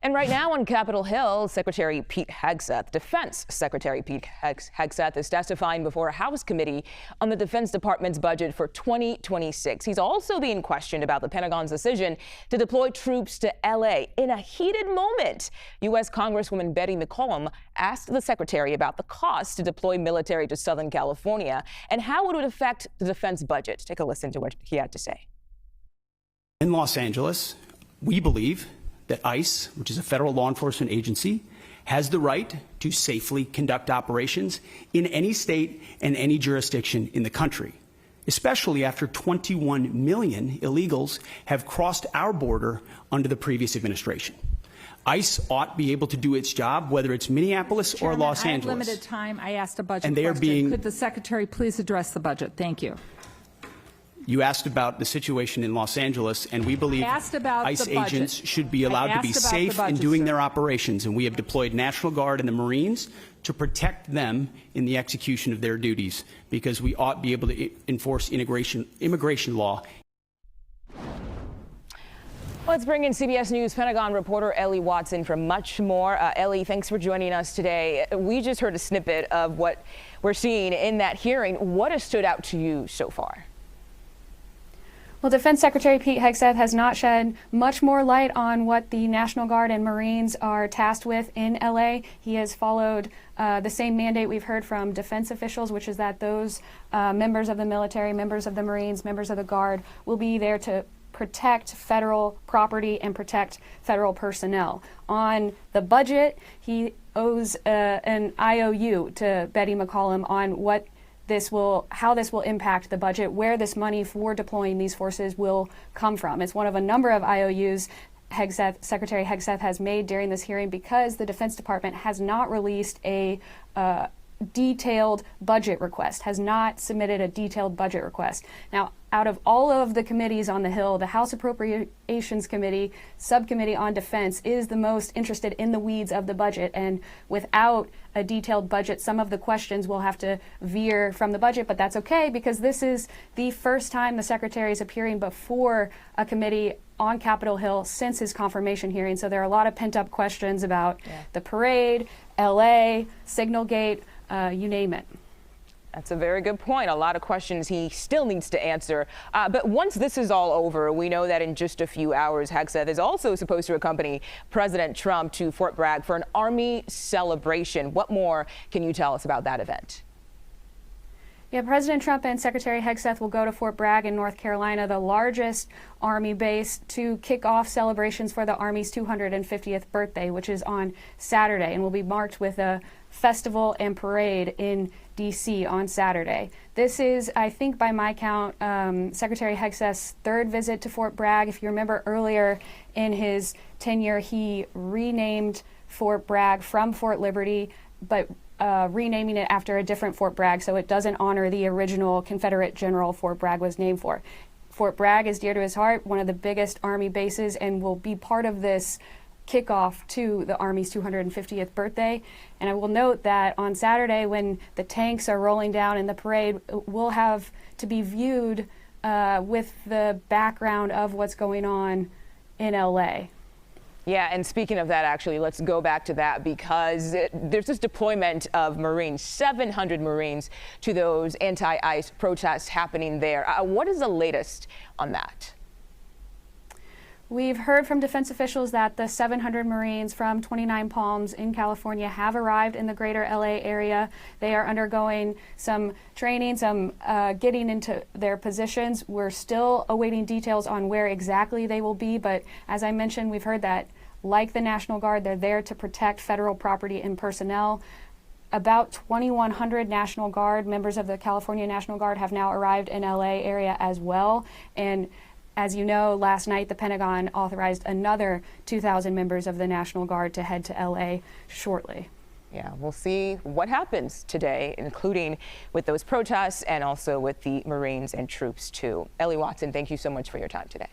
And right now on Capitol Hill, Secretary Pete Hegseth, Defense Secretary Pete Hegseth is testifying before a House committee on the Defense Department's budget for 2026. He's also being questioned about the Pentagon's decision to deploy troops to L.A. In a heated moment, U.S. Congresswoman Betty McCollum asked the secretary about the cost to deploy military to Southern California and how it would affect the defense budget. Take a listen to what he had to say. In Los Angeles, we believe that ICE, which is a federal law enforcement agency, has the right to safely conduct operations in any state and any jurisdiction in the country, especially after 21 million illegals have crossed our border under the previous administration. ICE ought to be able to do its job, whether it's Minneapolis or Los Angeles. I have limited time. I asked a budget and they are question. Could the Secretary please address the budget? Thank you. You asked about the situation in Los Angeles, and we believe ICE agents should be allowed to be safe in doing their operations, and we have deployed National Guard and the Marines to protect them in the execution of their duties, because we ought to be able to enforce immigration law. Let's bring in CBS News Pentagon reporter Ellie Watson for much more. Ellie, thanks for joining us today. We just heard a snippet of what we're seeing in that hearing. What has stood out to you so far? Well, Defense Secretary Pete Hegseth has not shed much more light on what the National Guard and Marines are tasked with in L.A. He has followed the same mandate we've heard from defense officials, which is that those members of the military, members of the Marines, members of the Guard will be there to protect federal property and protect federal personnel. On the budget, he owes an IOU to Betty McCollum on how this will impact the budget, where this money for deploying these forces will come from. It's one of a number of IOUs Secretary Hegseth has made during this hearing because the Defense Department has not released a detailed budget request, has not submitted a detailed budget request. Now, out of all of the committees on the Hill, the House Appropriations Committee, Subcommittee on Defense, is the most interested in the weeds of the budget. And without a detailed budget, some of the questions will have to veer from the budget, but that's okay because this is the first time the Secretary is appearing before a committee on Capitol Hill since his confirmation hearing. So there are a lot of pent-up questions about the parade, LA, Signal Gate, you name it. That's a very good point. A lot of questions he still needs to answer. But once this is all over, we know that in just a few hours, Hegseth is also supposed to accompany President Trump to Fort Bragg for an Army celebration. What more can you tell us about that event? Yeah, President Trump and Secretary Hegseth will go to Fort Bragg in North Carolina, the largest Army base, to kick off celebrations for the Army's 250th birthday, which is on Saturday, and will be marked with a festival and parade in D.C. on Saturday. This is, I think by my count, Secretary Hegseth's third visit to Fort Bragg. If you remember earlier in his tenure, he renamed Fort Bragg from Fort Liberty, but renaming it after a different Fort Bragg, so it doesn't honor the original Confederate general Fort Bragg was named for. Fort Bragg is dear to his heart, one of the biggest Army bases, and will be part of this kickoff to the Army's 250th birthday. And I will note that on Saturday, when the tanks are rolling down in the parade, will have to be viewed with the background of what's going on in LA. Yeah, and speaking of that, actually, let's go back to that because there's this deployment of Marines, 700 Marines, to those anti-ICE protests happening there. What is the latest on that? We've heard from defense officials that the 700 Marines from 29 Palms in California have arrived in the greater LA area. They are undergoing some training, some getting into their positions. We're still awaiting details on where exactly they will be, but as I mentioned, we've heard that, like the National Guard, they're there to protect federal property and personnel. About 2,100 National Guard, members of the California National Guard, have now arrived in LA area as well. And as you know, last night the Pentagon authorized another 2,000 members of the National Guard to head to LA shortly. Yeah, we'll see what happens today, including with those protests and also with the Marines and troops too. Ellie Watson, thank you so much for your time today.